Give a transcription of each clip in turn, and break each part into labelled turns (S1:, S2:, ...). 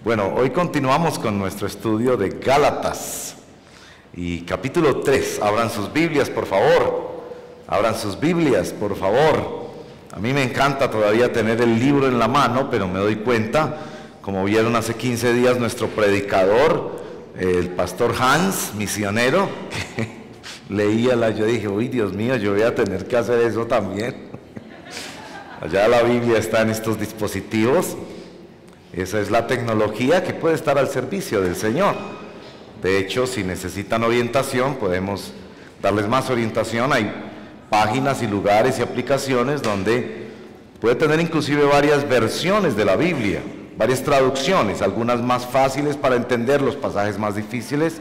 S1: Bueno, hoy continuamos con nuestro estudio de Gálatas y capítulo 3. Abran sus Biblias, por favor. Abran sus Biblias, por favor. A mí me encanta todavía tener el libro en la mano, pero me doy cuenta, como vieron hace 15 días nuestro predicador, el pastor Hans, misionero, que leía yo dije, uy, Dios mío, yo voy a tener que hacer eso también. Allá la Biblia está en estos dispositivos. Esa es la tecnología que puede estar al servicio del Señor. De hecho, si necesitan orientación, podemos darles más orientación. Hay páginas y lugares y aplicaciones donde puede tener inclusive varias versiones de la Biblia, varias traducciones, algunas más fáciles para entender, los pasajes más difíciles.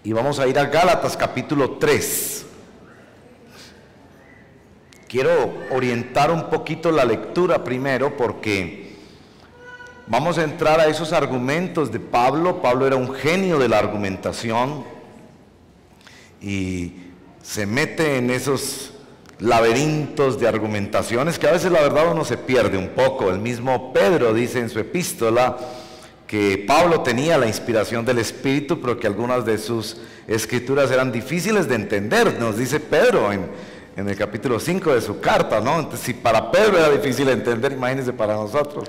S1: Y vamos a ir a Gálatas capítulo 3. Quiero orientar un poquito la lectura primero porque vamos a entrar a esos argumentos de Pablo. Pablo era un genio de la argumentación y se mete en esos laberintos de argumentaciones que a veces la verdad uno se pierde un poco. El mismo Pedro dice en su epístola que Pablo tenía la inspiración del Espíritu, pero que algunas de sus escrituras eran difíciles de entender. Nos dice Pedro en el capítulo 5 de su carta, ¿no? Entonces, si para Pedro era difícil de entender, imagínense para nosotros.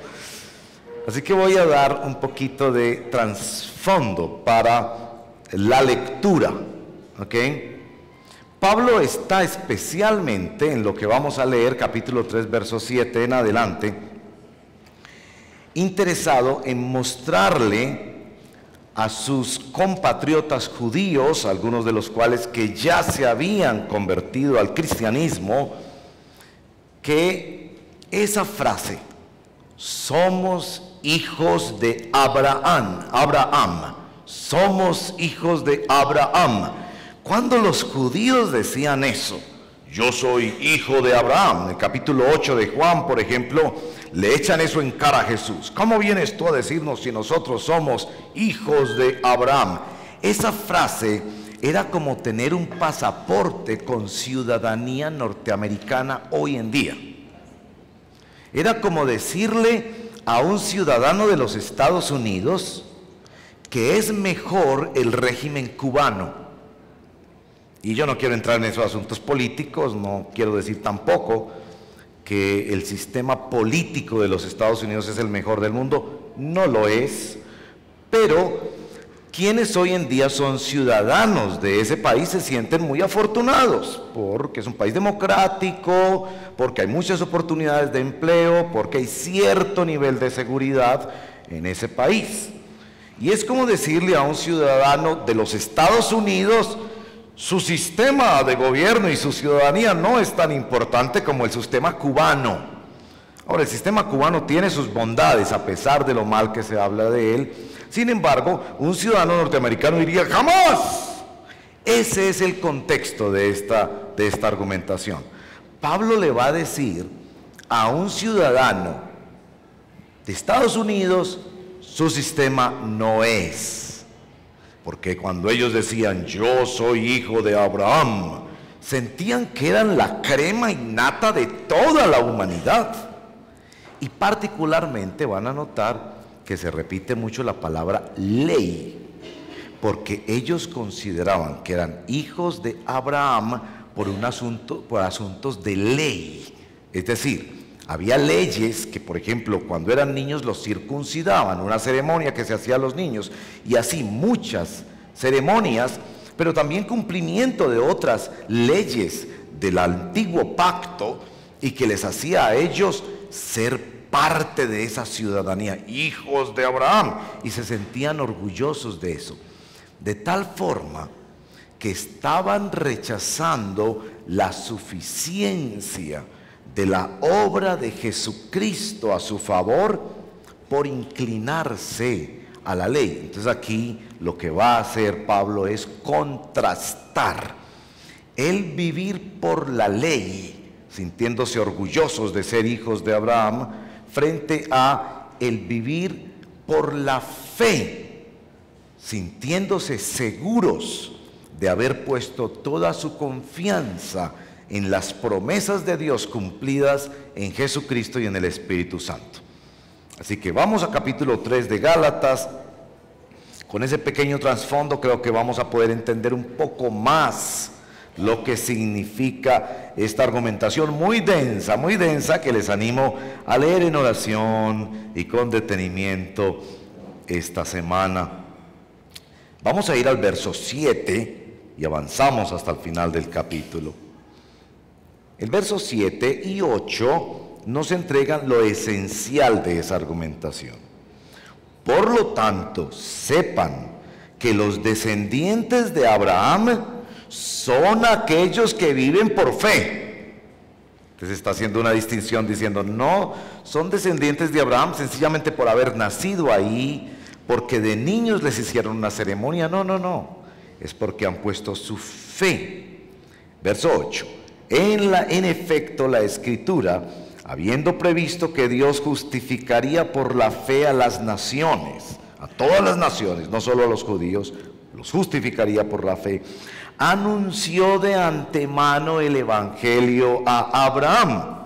S1: Así que voy a dar un poquito de trasfondo para la lectura, ¿ok? Pablo está especialmente en lo que vamos a leer, capítulo 3, verso 7 en adelante, interesado en mostrarle a sus compatriotas judíos, algunos de los cuales que ya se habían convertido al cristianismo, que esa frase, somos hijos de Abraham, somos hijos de Abraham. Cuando los judíos decían eso, yo soy hijo de Abraham, en el capítulo 8 de Juan, por ejemplo, le echan eso en cara a Jesús. ¿Cómo vienes tú a decirnos si nosotros somos hijos de Abraham? Esa frase era como tener un pasaporte con ciudadanía norteamericana hoy en día. Era como decirle a un ciudadano de los Estados Unidos que es mejor el régimen cubano. Y yo no quiero entrar en esos asuntos políticos, no quiero decir tampoco que el sistema político de los Estados Unidos es el mejor del mundo, no lo es, pero quienes hoy en día son ciudadanos de ese país se sienten muy afortunados, porque es un país democrático, porque hay muchas oportunidades de empleo, porque hay cierto nivel de seguridad en ese país. Y es como decirle a un ciudadano de los Estados Unidos, su sistema de gobierno y su ciudadanía no es tan importante como el sistema cubano. Ahora, el sistema cubano tiene sus bondades, a pesar de lo mal que se habla de él. Sin embargo, un ciudadano norteamericano diría, ¡jamás! Ese es el contexto de esta argumentación. Pablo le va a decir a un ciudadano de Estados Unidos, su sistema no es. Porque cuando ellos decían, yo soy hijo de Abraham, sentían que eran la crema innata de toda la humanidad. Y particularmente van a notar que se repite mucho la palabra ley, porque ellos consideraban que eran hijos de Abraham por asuntos de ley. Es decir, había leyes que, por ejemplo, cuando eran niños los circuncidaban, una ceremonia que se hacía a los niños, y así muchas ceremonias, pero también cumplimiento de otras leyes del antiguo pacto, y que les hacía a ellos ser parte de esa ciudadanía, hijos de Abraham, y se sentían orgullosos de eso, de tal forma que estaban rechazando la suficiencia de la obra de Jesucristo a su favor por inclinarse a la ley. Entonces aquí lo que va a hacer Pablo es contrastar el vivir por la ley, sintiéndose orgullosos de ser hijos de Abraham, frente a el vivir por la fe, sintiéndose seguros de haber puesto toda su confianza en las promesas de Dios cumplidas en Jesucristo y en el Espíritu Santo. Así que vamos a capítulo 3 de Gálatas. Con ese pequeño trasfondo creo que vamos a poder entender un poco más lo que significa esta argumentación muy densa, que les animo a leer en oración y con detenimiento esta semana. Vamos a ir al verso 7 y avanzamos hasta el final del capítulo. El verso 7 y 8 nos entregan lo esencial de esa argumentación. Por lo tanto, sepan que los descendientes de Abraham son aquellos que viven por fe. Entonces está haciendo una distinción diciendo, no son descendientes de Abraham sencillamente por haber nacido ahí, porque de niños les hicieron una ceremonia. No, es porque han puesto su fe. Verso 8. En efecto, la Escritura, habiendo previsto que Dios justificaría por la fe a las naciones, a todas las naciones, no solo a los judíos, los justificaría por la fe, anunció de antemano el evangelio a Abraham.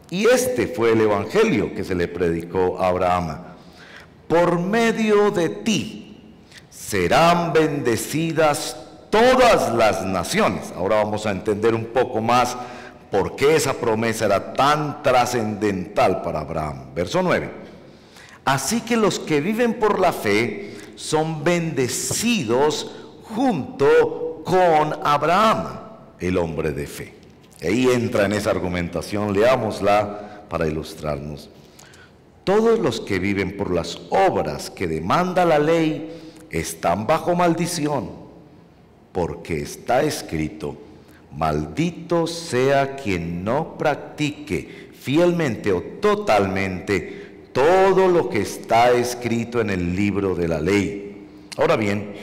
S1: Y este fue el evangelio que se le predicó a Abraham. Por medio de ti serán bendecidas todas las naciones. Ahora vamos a entender un poco más por qué esa promesa era tan trascendental para Abraham. Verso 9. Así que los que viven por la fe son bendecidos junto con Abraham, el hombre de fe. Ahí entra en esa argumentación, leámosla para ilustrarnos. Todos los que viven por las obras que demanda la ley están bajo maldición, porque está escrito, maldito sea quien no practique fielmente o totalmente todo lo que está escrito en el libro de la ley. Ahora bien,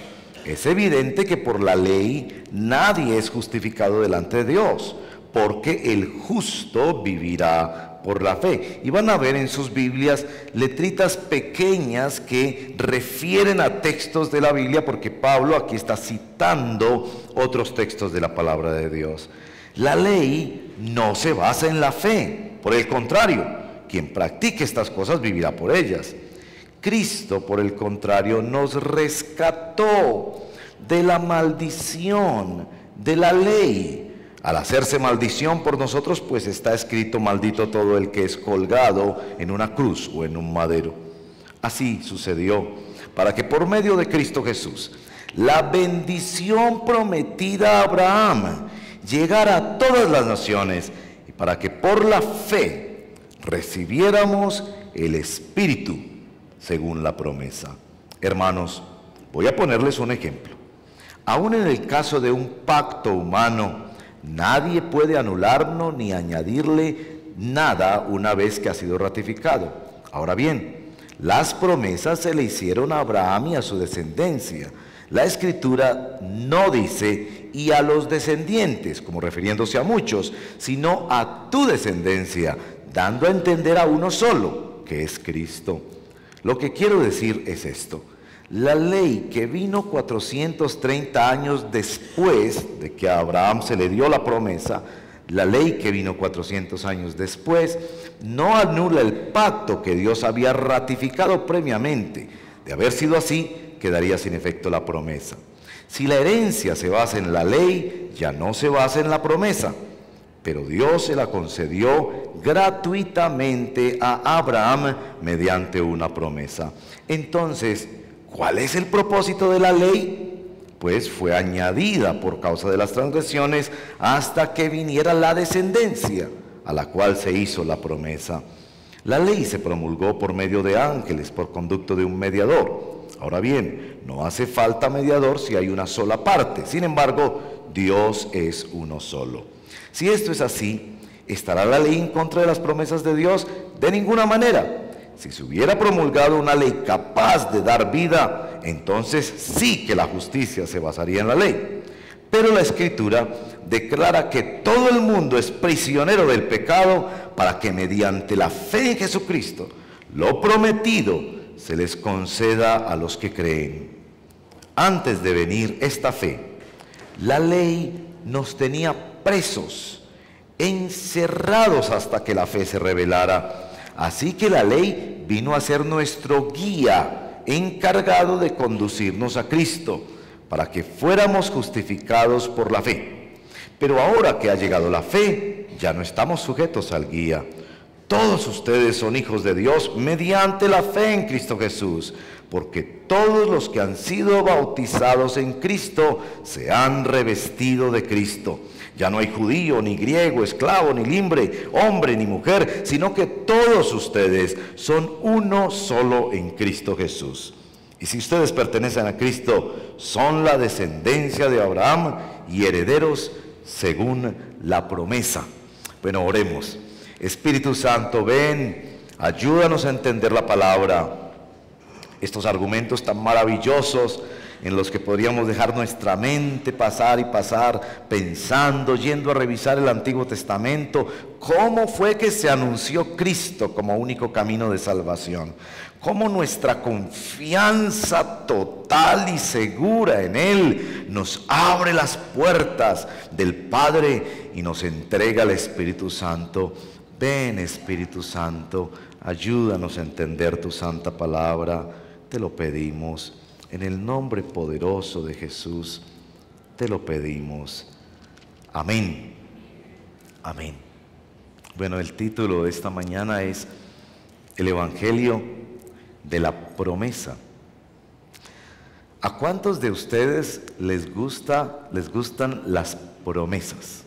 S1: es evidente que por la ley nadie es justificado delante de Dios, porque el justo vivirá por la fe. Y van a ver en sus Biblias letritas pequeñas que refieren a textos de la Biblia, porque Pablo aquí está citando otros textos de la palabra de Dios. La ley no se basa en la fe, por el contrario, quien practique estas cosas vivirá por ellas. Cristo, por el contrario, nos rescató de la maldición de la ley. Al hacerse maldición por nosotros, pues está escrito, maldito todo el que es colgado en una cruz o en un madero. Así sucedió, para que por medio de Cristo Jesús, la bendición prometida a Abraham llegara a todas las naciones, y para que por la fe recibiéramos el Espíritu según la promesa. Hermanos, voy a ponerles un ejemplo. Aún en el caso de un pacto humano, nadie puede anularlo ni añadirle nada una vez que ha sido ratificado. Ahora bien, las promesas se le hicieron a Abraham y a su descendencia. La Escritura no dice y a los descendientes, como refiriéndose a muchos, sino a tu descendencia, dando a entender a uno solo, que es Cristo. Lo que quiero decir es esto. La ley que vino 430 años después de que a Abraham se le dio la promesa, la ley que vino 400 años después, no anula el pacto que Dios había ratificado previamente. De haber sido así, quedaría sin efecto la promesa. Si la herencia se basa en la ley, ya no se basa en la promesa, pero Dios se la concedió gratuitamente a Abraham mediante una promesa. Entonces, ¿cuál es el propósito de la ley? Pues fue añadida por causa de las transgresiones hasta que viniera la descendencia, a la cual se hizo la promesa. La ley se promulgó por medio de ángeles, por conducto de un mediador. Ahora bien, no hace falta mediador si hay una sola parte. Sin embargo, Dios es uno solo. Si esto es así, ¿estará la ley en contra de las promesas de Dios? De ninguna manera. Si se hubiera promulgado una ley capaz de dar vida, entonces sí que la justicia se basaría en la ley. Pero la Escritura declara que todo el mundo es prisionero del pecado para que mediante la fe en Jesucristo, lo prometido se les conceda a los que creen. Antes de venir esta fe, la ley nos tenía presos, encerrados hasta que la fe se revelara. Así que la ley vino a ser nuestro guía, encargado de conducirnos a Cristo, para que fuéramos justificados por la fe. Pero ahora que ha llegado la fe, ya no estamos sujetos al guía. Todos ustedes son hijos de Dios mediante la fe en Cristo Jesús, porque todos los que han sido bautizados en Cristo se han revestido de Cristo. Ya no hay judío, ni griego, esclavo, ni libre, hombre, ni mujer, sino que todos ustedes son uno solo en Cristo Jesús. Y si ustedes pertenecen a Cristo, son la descendencia de Abraham y herederos según la promesa. Bueno, oremos. Espíritu Santo, ven, ayúdanos a entender la palabra, estos argumentos tan maravillosos en los que podríamos dejar nuestra mente pasar y pasar, pensando, yendo a revisar el Antiguo Testamento, cómo fue que se anunció Cristo como único camino de salvación, cómo nuestra confianza total y segura en Él nos abre las puertas del Padre y nos entrega el Espíritu Santo. Ven, Espíritu Santo, ayúdanos a entender tu santa palabra, te lo pedimos, en el nombre poderoso de Jesús, te lo pedimos. Amén. Amén. Bueno, el título de esta mañana es El Evangelio de la Promesa. ¿A cuántos de ustedes les gustan las promesas?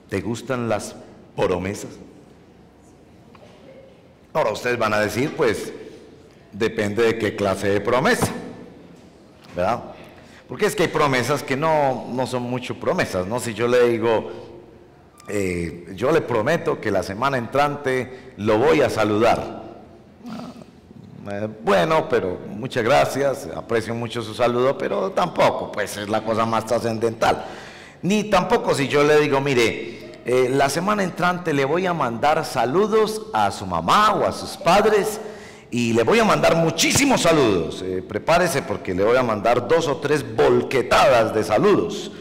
S1: ¿Te gustan las promesas? Ahora ustedes van a decir, pues, depende de qué clase de promesa, ¿verdad? Porque es que hay promesas que no son mucho promesas, ¿no? Si yo le digo, yo le prometo que la semana entrante lo voy a saludar. Bueno, pero muchas gracias, aprecio mucho su saludo, pero tampoco, pues es la cosa más trascendental. Ni tampoco si yo le digo, mire, la semana entrante le voy a mandar saludos a su mamá o a sus padres y le voy a mandar muchísimos saludos. Prepárese porque le voy a mandar 2 o 3 volquetadas de saludos.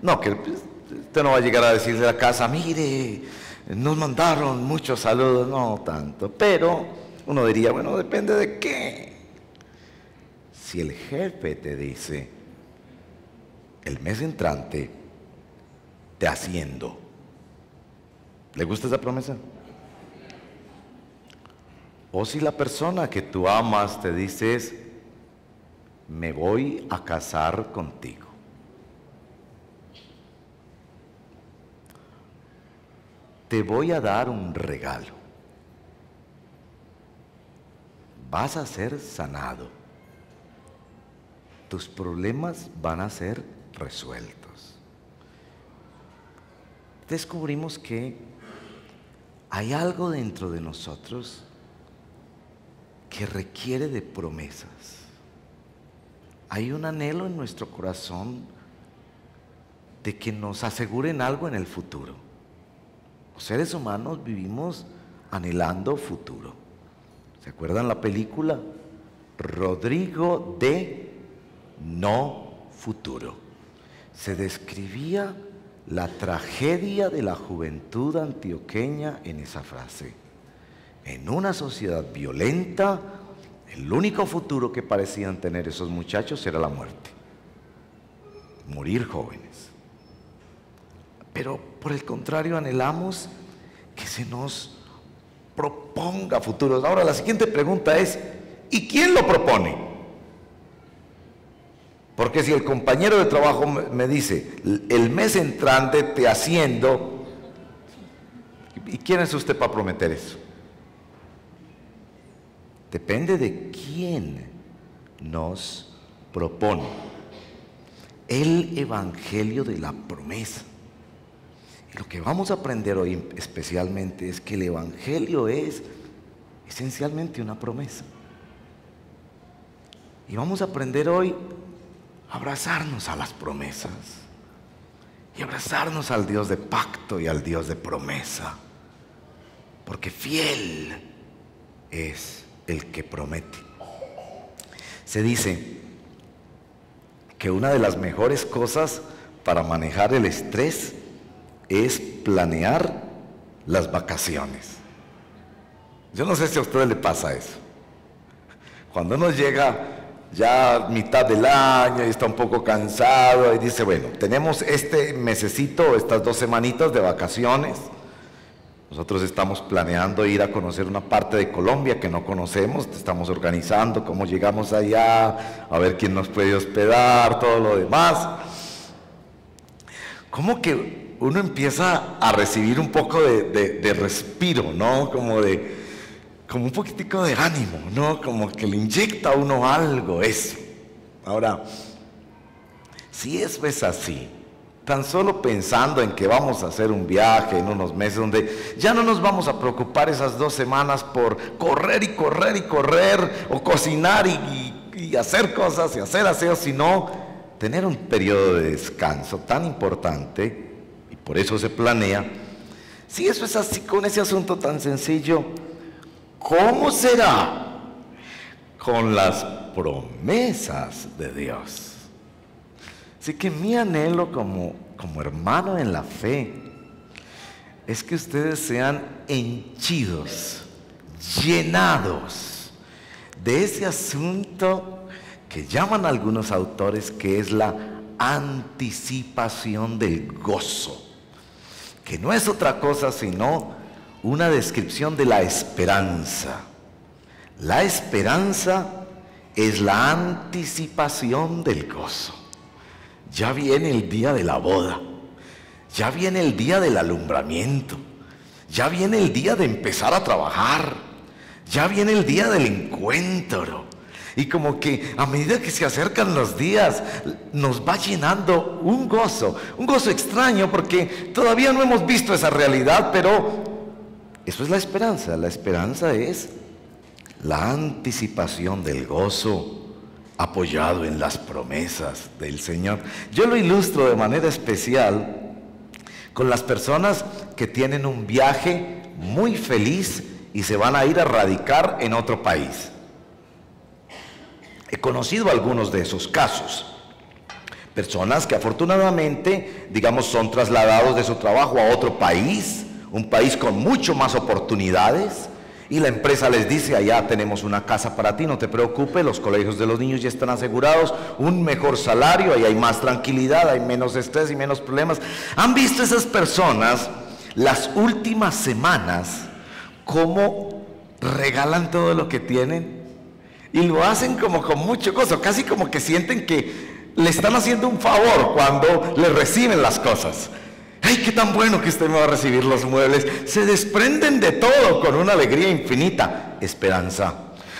S1: No, que usted no va a llegar a decirle a casa, mire, nos mandaron muchos saludos, no tanto, pero uno diría, bueno, depende de qué. Si el jefe te dice, el mes entrante te asciendo, ¿le gusta esa promesa? O si la persona que tú amas te dice, me voy a casar contigo. Te voy a dar un regalo. Vas a ser sanado. Tus problemas van a ser resueltos. Descubrimos que hay algo dentro de nosotros que requiere de promesas. Hay un anhelo en nuestro corazón de que nos aseguren algo en el futuro. Los seres humanos vivimos anhelando futuro. ¿Se acuerdan la película? Rodrigo de No Futuro. Se describía la tragedia de la juventud antioqueña en esa frase. En una sociedad violenta, el único futuro que parecían tener esos muchachos era la muerte. Morir jóvenes. Pero por el contrario anhelamos que se nos proponga futuros. Ahora la siguiente pregunta es, ¿y quién lo propone? Porque si el compañero de trabajo me dice, el mes entrante te asciendo, ¿y quién es usted para prometer eso? Depende de quién nos propone. El Evangelio de la promesa. Y lo que vamos a aprender hoy especialmente es que el Evangelio es esencialmente una promesa. Y vamos a aprender hoy a abrazarnos a las promesas y abrazarnos al Dios de pacto y al Dios de promesa, porque fiel es el que promete. Se dice que una de las mejores cosas para manejar el estrés es planear las vacaciones. Yo no sé si a ustedes le pasa eso. Cuando uno llega ya a mitad del año y está un poco cansado y dice, bueno, tenemos este mesecito, estas 2 semanitas de vacaciones. Nosotros estamos planeando ir a conocer una parte de Colombia que no conocemos, estamos organizando cómo llegamos allá, a ver quién nos puede hospedar, todo lo demás. Como que uno empieza a recibir un poco de respiro, ¿no? Como un poquitico de ánimo, ¿no? Como que le inyecta a uno algo, eso. Ahora, si eso es así, tan solo pensando en que vamos a hacer un viaje en unos meses donde ya no nos vamos a preocupar esas 2 semanas por correr y correr y correr, o cocinar y hacer cosas y hacer aseo, sino tener un periodo de descanso tan importante, y por eso se planea. Si eso es así con ese asunto tan sencillo, ¿cómo será con las promesas de Dios? Así que mi anhelo como hermano en la fe es que ustedes sean henchidos, llenados de ese asunto que llaman algunos autores que es la anticipación del gozo, que no es otra cosa sino una descripción de la esperanza. La esperanza es la anticipación del gozo. Ya viene el día de la boda, ya viene el día del alumbramiento, ya viene el día de empezar a trabajar, ya viene el día del encuentro. Y como que a medida que se acercan los días, nos va llenando un gozo extraño, porque todavía no hemos visto esa realidad, pero eso es la esperanza. La esperanza es la anticipación del gozo apoyado en las promesas del Señor. Yo lo ilustro de manera especial con las personas que tienen un viaje muy feliz y se van a ir a radicar en otro país. He conocido algunos de esos casos. Personas que afortunadamente, digamos, son trasladados de su trabajo a otro país, un país con mucho más oportunidades, y la empresa les dice: allá tenemos una casa para ti, no te preocupes, los colegios de los niños ya están asegurados, un mejor salario, ahí hay más tranquilidad, hay menos estrés y menos problemas. ¿Han visto esas personas las últimas semanas cómo regalan todo lo que tienen? Y lo hacen como con mucho gozo, casi como que sienten que le están haciendo un favor cuando le reciben las cosas. ¡Ay, qué tan bueno que usted me va a recibir los muebles! Se desprenden de todo con una alegría infinita. Esperanza,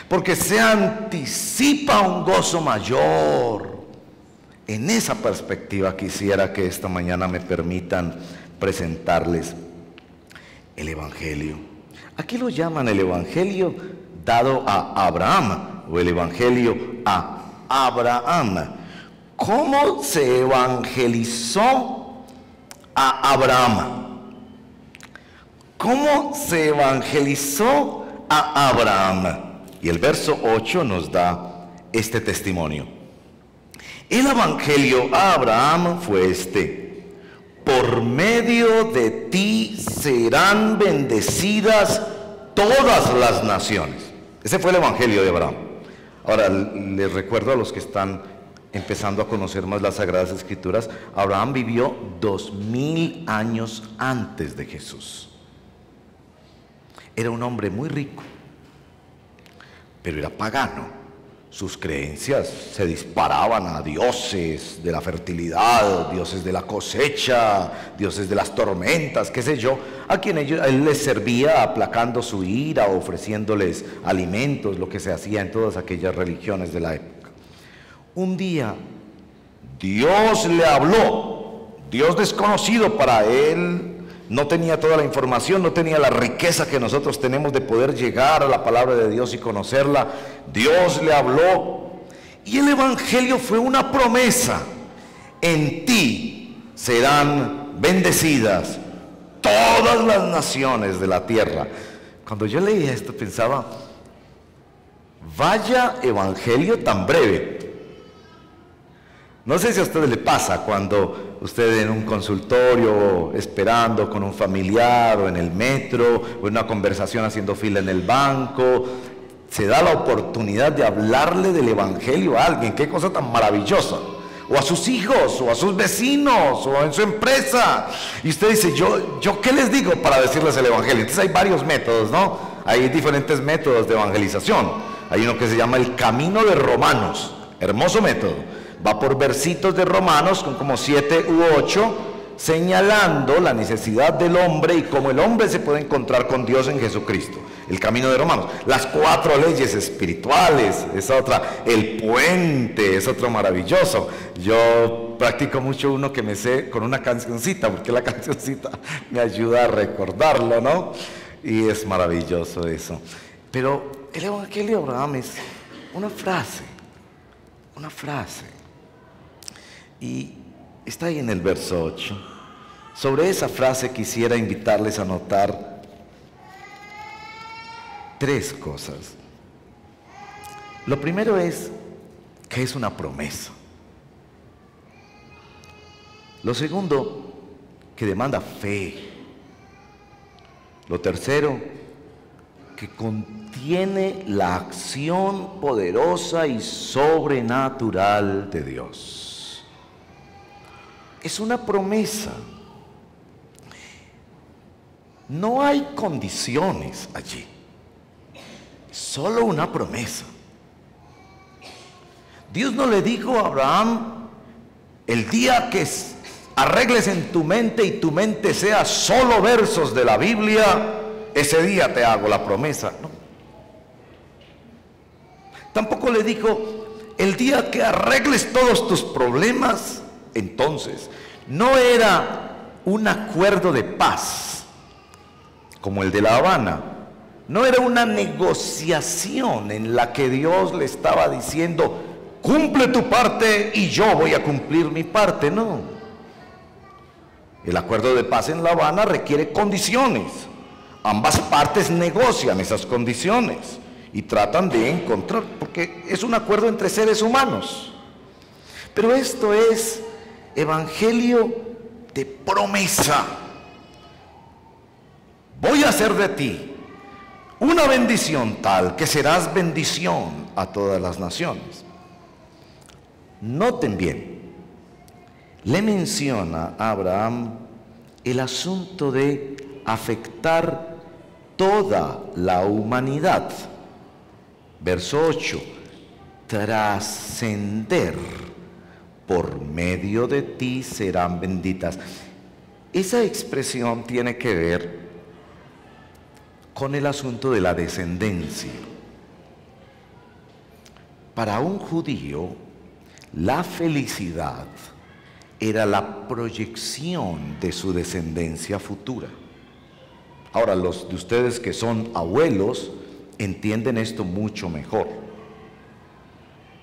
S1: porque se anticipa un gozo mayor. En esa perspectiva quisiera que esta mañana me permitan presentarles el Evangelio. Aquí lo llaman el Evangelio dado a Abraham, o el Evangelio a Abraham. ¿Cómo se evangelizó a Abraham? ¿Cómo se evangelizó a Abraham? Y el verso 8 nos da este testimonio. El evangelio a Abraham fue este: por medio de ti serán bendecidas todas las naciones. Ese fue el evangelio de Abraham. Ahora les recuerdo a los que están empezando a conocer más las Sagradas Escrituras: Abraham vivió 2000 años antes de Jesús. Era un hombre muy rico, pero era pagano. Sus creencias se disparaban a dioses de la fertilidad, dioses de la cosecha, dioses de las tormentas, qué sé yo, a quien él les servía aplacando su ira, ofreciéndoles alimentos, lo que se hacía en todas aquellas religiones de la época. Un día Dios le habló, Dios desconocido para él, no tenía toda la información, no tenía la riqueza que nosotros tenemos de poder llegar a la palabra de Dios y conocerla. Dios le habló y el evangelio fue una promesa: en ti serán bendecidas todas las naciones de la tierra. Cuando yo leía esto pensaba: vaya evangelio tan breve. No sé si a ustedes les pasa cuando usted en un consultorio esperando con un familiar o en el metro o en una conversación haciendo fila en el banco, se da la oportunidad de hablarle del evangelio a alguien. Qué cosa tan maravillosa. O a sus hijos, o a sus vecinos, o en su empresa. Y usted dice, ¿yo qué les digo para decirles el evangelio? Entonces hay varios métodos, ¿no? Hay diferentes métodos de evangelización. Hay uno que se llama el camino de Romanos. Hermoso método. Va por versitos de Romanos, con como 7 u 8, señalando la necesidad del hombre y cómo el hombre se puede encontrar con Dios en Jesucristo. El camino de Romanos. Las 4 leyes espirituales, es otra. El puente, es otro maravilloso. Yo practico mucho uno que me sé con una cancioncita, porque la cancioncita me ayuda a recordarlo, ¿no? Y es maravilloso eso. Pero el Evangelio de Abraham es una frase. Una frase. Y está ahí en el verso 8. Sobre esa frase quisiera invitarles a notar 3 cosas. Lo primero es que es una promesa. Lo segundo, que demanda fe. Lo tercero, que contiene la acción poderosa y sobrenatural de Dios. Es una promesa. No hay condiciones allí. Solo una promesa. Dios no le dijo a Abraham, el día que arregles en tu mente y tu mente sea solo versos de la Biblia, ese día te hago la promesa. No. Tampoco le dijo, el día que arregles todos tus problemas, entonces. No era un acuerdo de paz como el de La Habana. No era una negociación en la que Dios le estaba diciendo, cumple tu parte y yo voy a cumplir mi parte. No. El acuerdo de paz en La Habana requiere condiciones. Ambas partes negocian esas condiciones y tratan de encontrar, porque es un acuerdo entre seres humanos. Pero esto es evangelio de promesa. Voy a hacer de ti una bendición tal que serás bendición a todas las naciones. Noten bien, le menciona a Abraham el asunto de afectar toda la humanidad. Verso 8, trascender, por medio de ti serán benditas. Esa expresión tiene que ver con el asunto de la descendencia. Para un judío, la felicidad era la proyección de su descendencia futura. Ahora, los de ustedes que son abuelos entienden esto mucho mejor,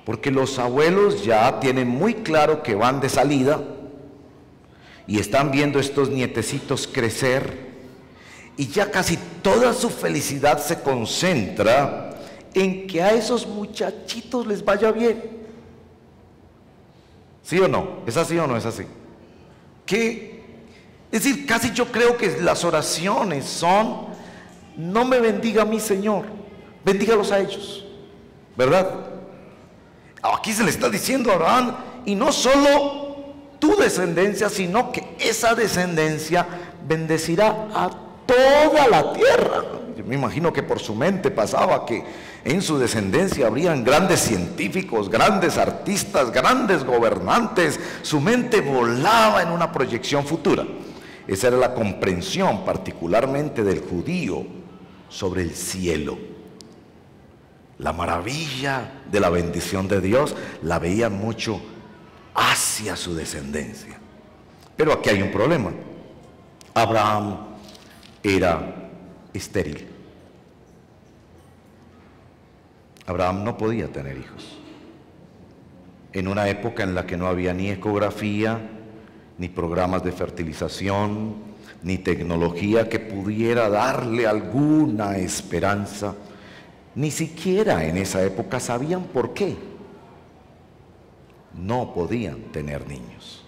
S1: porque los abuelos ya tienen muy claro que van de salida y están viendo estos nietecitos crecer, y ya casi toda su felicidad se concentra en que a esos muchachitos les vaya bien. ¿Sí o no? ¿Es así o no es así? Es decir, casi yo creo que las oraciones son, no me bendiga a mí, Señor, bendígalos a ellos, ¿verdad? Aquí se le está diciendo a Abraham, y no solo tu descendencia, sino que esa descendencia bendecirá a toda la tierra. Yo me imagino que por su mente pasaba que en su descendencia habrían grandes científicos, grandes artistas, grandes gobernantes. Su mente volaba en una proyección futura. Esa era la comprensión particularmente del judío sobre el cielo. La maravilla de la bendición de Dios la veían mucho hacia su descendencia. Pero aquí hay un problema. Abraham era estéril. Abraham no podía tener hijos. En una época en la que no había ni ecografía, ni programas de fertilización, ni tecnología que pudiera darle alguna esperanza, ni siquiera en esa época sabían por qué no podían tener niños.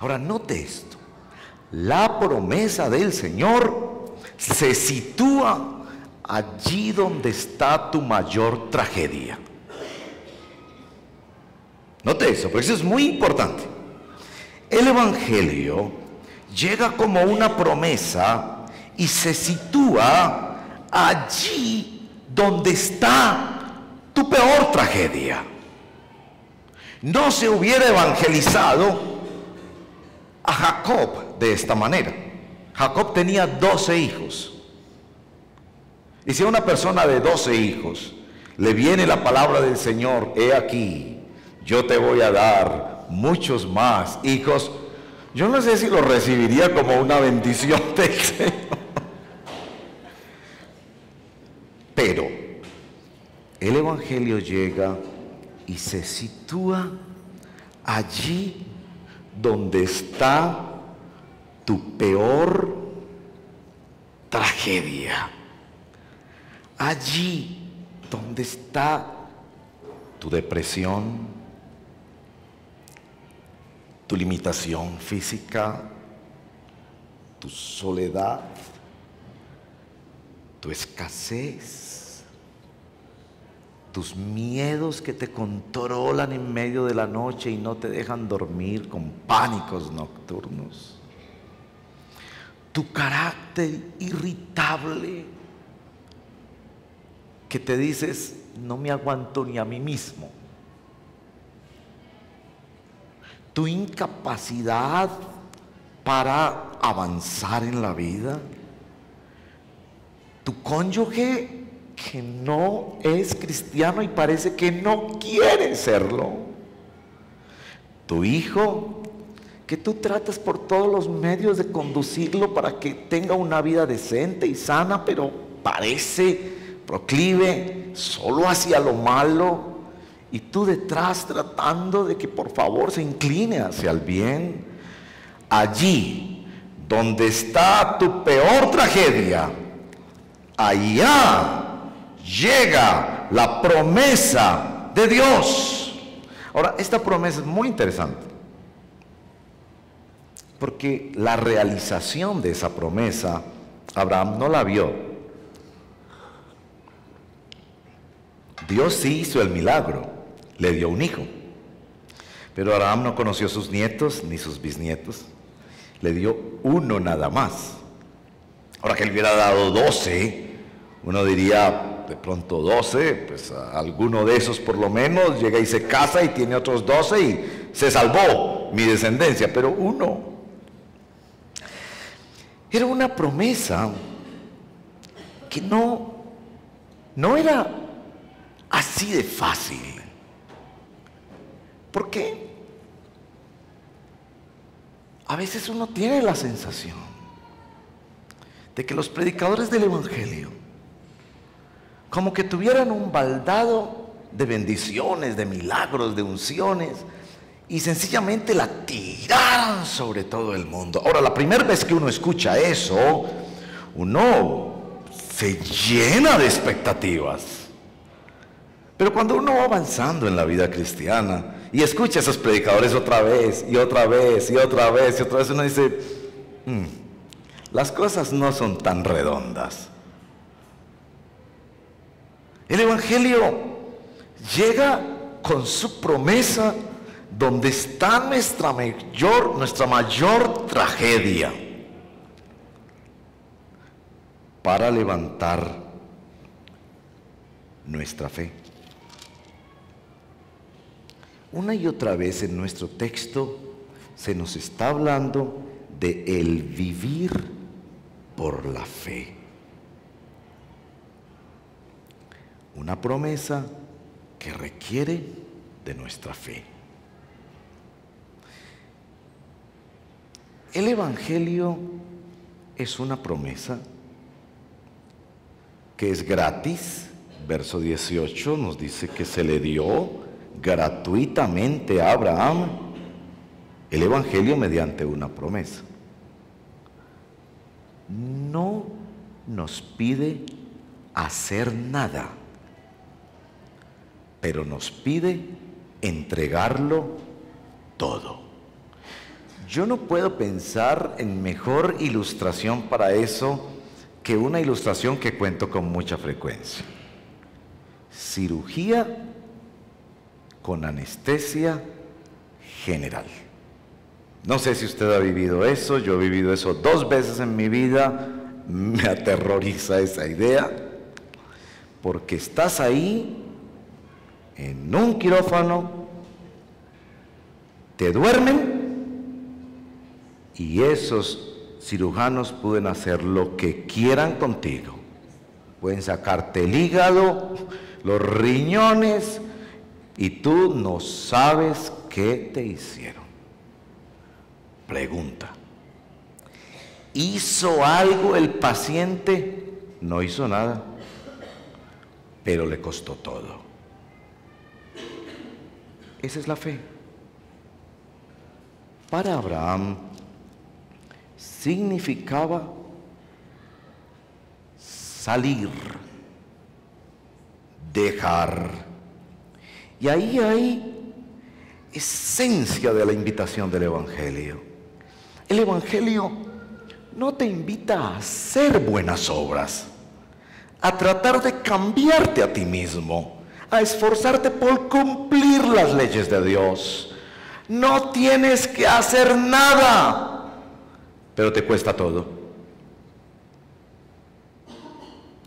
S1: Ahora, note esto. La promesa del Señor se sitúa allí donde está tu mayor tragedia. Note eso, porque eso es muy importante. El Evangelio llega como una promesa y se sitúa allí donde está tu peor tragedia. No se hubiera evangelizado a Jacob de esta manera. Jacob tenía 12 hijos. Y si a una persona de 12 hijos le viene la palabra del Señor, he aquí, yo te voy a dar muchos más hijos, yo no sé si lo recibiría como una bendición del Señor. Pero el Evangelio llega y se sitúa allí donde está tu peor tragedia. Allí donde está tu depresión, tu limitación física, tu soledad, tu escasez, tus miedos que te controlan en medio de la noche y no te dejan dormir con pánicos nocturnos, tu carácter irritable que te dices, no me aguanto ni a mí mismo, tu incapacidad para avanzar en la vida, tu cónyuge que no es cristiano y parece que no quiere serlo, tu hijo que tú tratas por todos los medios de conducirlo para que tenga una vida decente y sana, pero parece proclive solo hacia lo malo, y tú detrás tratando de que por favor se incline hacia el bien. Allí donde está tu peor tragedia, allá llega la promesa de Dios. Ahora, esta promesa es muy interesante, porque la realización de esa promesa, Abraham no la vio. Dios sí hizo el milagro, le dio un hijo, pero Abraham no conoció sus nietos ni sus bisnietos, le dio uno nada más. Ahora, que él hubiera dado 12, uno diría, de pronto 12, pues alguno de esos por lo menos llega y se casa y tiene otros 12 y se salvó mi descendencia, pero uno. Era una promesa que no era así de fácil. Porque a veces uno tiene la sensación de que los predicadores del Evangelio como que tuvieran un baldado de bendiciones, de milagros, de unciones, y sencillamente la tiraran sobre todo el mundo. Ahora, la primera vez que uno escucha eso, uno se llena de expectativas. Pero cuando uno va avanzando en la vida cristiana y escucha a esos predicadores otra vez y otra vez y otra vez y otra vez, uno dice, las cosas no son tan redondas. El Evangelio llega con su promesa donde está nuestra mayor tragedia, para levantar nuestra fe. Una y otra vez en nuestro texto se nos está hablando de el vivir por la fe. Una promesa que requiere de nuestra fe. El Evangelio es una promesa que es gratis. Verso 18 nos dice que se le dio gratuitamente a Abraham el Evangelio mediante una promesa. No nos pide hacer nada, pero nos pide entregarlo todo. Yo no puedo pensar en mejor ilustración para eso que una ilustración que cuento con mucha frecuencia. Cirugía con anestesia general. No sé si usted ha vivido eso, yo he vivido eso 2 veces en mi vida, me aterroriza esa idea, porque estás ahí, en un quirófano, te duermen, y esos cirujanos pueden hacer lo que quieran contigo. Pueden sacarte el hígado, los riñones, y tú no sabes qué te hicieron. Pregunta: ¿hizo algo el paciente? No hizo nada, pero le costó todo. Esa es la fe. Para Abraham significaba salir, dejar. Y ahí hay esencia de la invitación del Evangelio. El Evangelio no te invita a hacer buenas obras, a tratar de cambiarte a ti mismo, a esforzarte por cumplir las leyes de Dios. No tienes que hacer nada, pero te cuesta todo.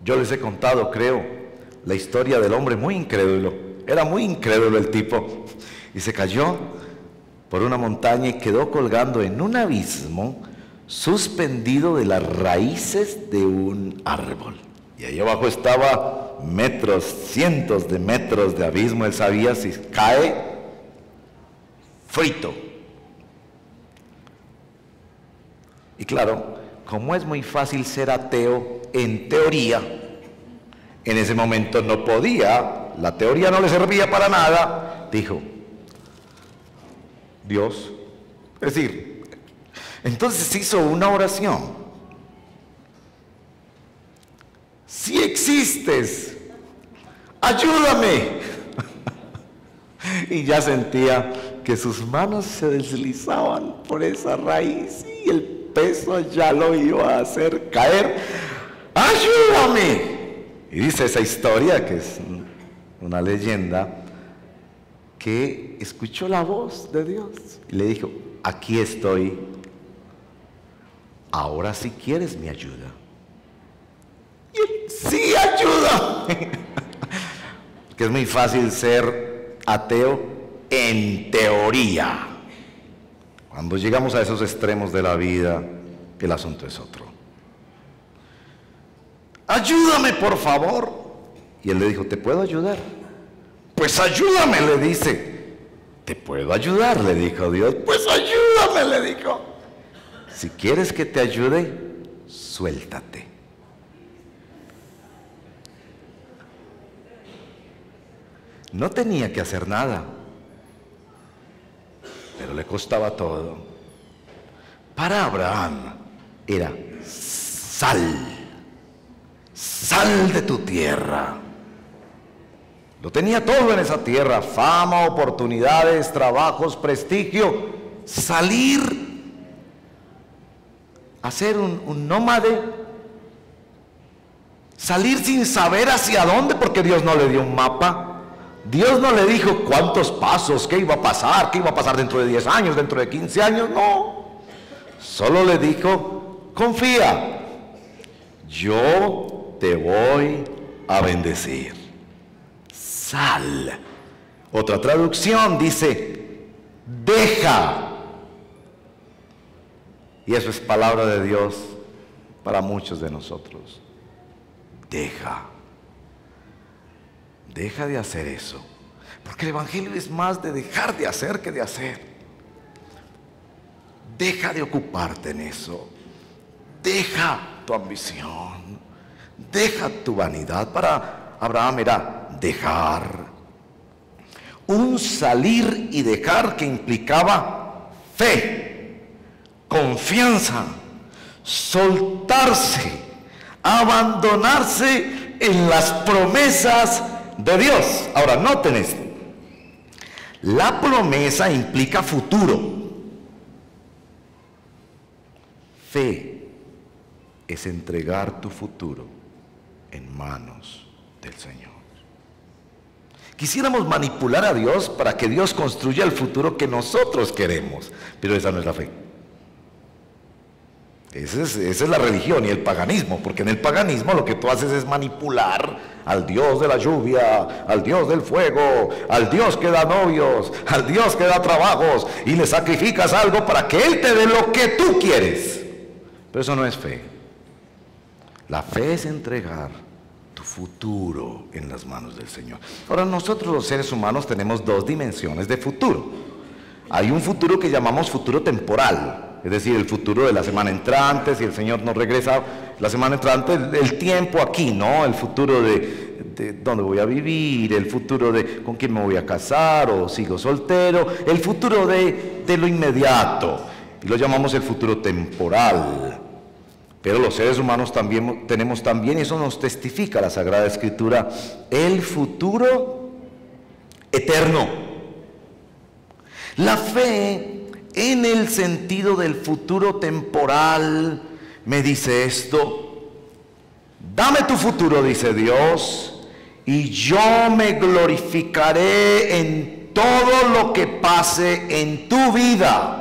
S1: Yo les he contado, creo, la historia del hombre muy incrédulo. Era muy incrédulo el tipo, y se cayó por una montaña y quedó colgando en un abismo, suspendido de las raíces de un árbol. Y ahí abajo estaba metros, cientos de metros de abismo. Él sabía, si cae, frito. Y claro, como es muy fácil ser ateo en teoría, en ese momento no podía, la teoría no le servía para nada, dijo: Dios, es decir, entonces hizo una oración: si existes, ayúdame. Y ya sentía que sus manos se deslizaban por esa raíz y el peso ya lo iba a hacer caer. ¡Ayúdame! Y dice esa historia, que es una leyenda, que escuchó la voz de Dios y le dijo: aquí estoy, ahora si quieres mi ayuda. Y él: sí, ayúdame. Que es muy fácil ser ateo en teoría. Cuando llegamos a esos extremos de la vida, el asunto es otro. Ayúdame, por favor. Y él le dijo: ¿te puedo ayudar? Pues ayúdame, le dice. ¿Te puedo ayudar?, le dijo Dios. Pues ayúdame, le dijo. Si quieres que te ayude, suéltate. No tenía que hacer nada, pero le costaba todo. Para Abraham era: sal de tu tierra. Lo tenía todo en esa tierra: fama, oportunidades, trabajos, prestigio. Salir, a ser un nómade, salir sin saber hacia dónde, porque Dios no le dio un mapa. Dios no le dijo cuántos pasos, qué iba a pasar dentro de 10 años, dentro de 15 años, no. Solo le dijo: confía, yo te voy a bendecir. Sal. Otra traducción dice: deja. Y eso es palabra de Dios para muchos de nosotros. Deja. Deja de hacer eso, porque el Evangelio es más de dejar de hacer que de hacer. Deja de ocuparte en eso. Deja tu ambición. Deja tu vanidad. Para Abraham era dejar. Un salir y dejar que implicaba fe, confianza, soltarse, abandonarse en las promesas de Dios. Ahora, noten esto: la promesa implica futuro. Fe es entregar tu futuro en manos del Señor. Quisiéramos manipular a Dios para que Dios construya el futuro que nosotros queremos, pero esa no es la fe. Esa es la religión y el paganismo, porque en el paganismo lo que tú haces es manipular al Dios de la lluvia, al Dios del fuego, al Dios que da novios, al Dios que da trabajos, y le sacrificas algo para que Él te dé lo que tú quieres. Pero eso no es fe. La fe es entregar tu futuro en las manos del Señor. Ahora, nosotros los seres humanos tenemos dos dimensiones de futuro. Hay un futuro que llamamos futuro temporal, es decir, el futuro de la semana entrante, si el Señor nos regresa la semana entrante, el tiempo aquí, ¿no? El futuro de dónde voy a vivir, el futuro de con quién me voy a casar o sigo soltero, el futuro de lo inmediato, y lo llamamos el futuro temporal. Pero los seres humanos también tenemos también, y eso nos testifica la Sagrada Escritura, el futuro eterno. La fe, en el sentido del futuro temporal, me dice esto: dame tu futuro, dice Dios, y yo me glorificaré en todo lo que pase en tu vida.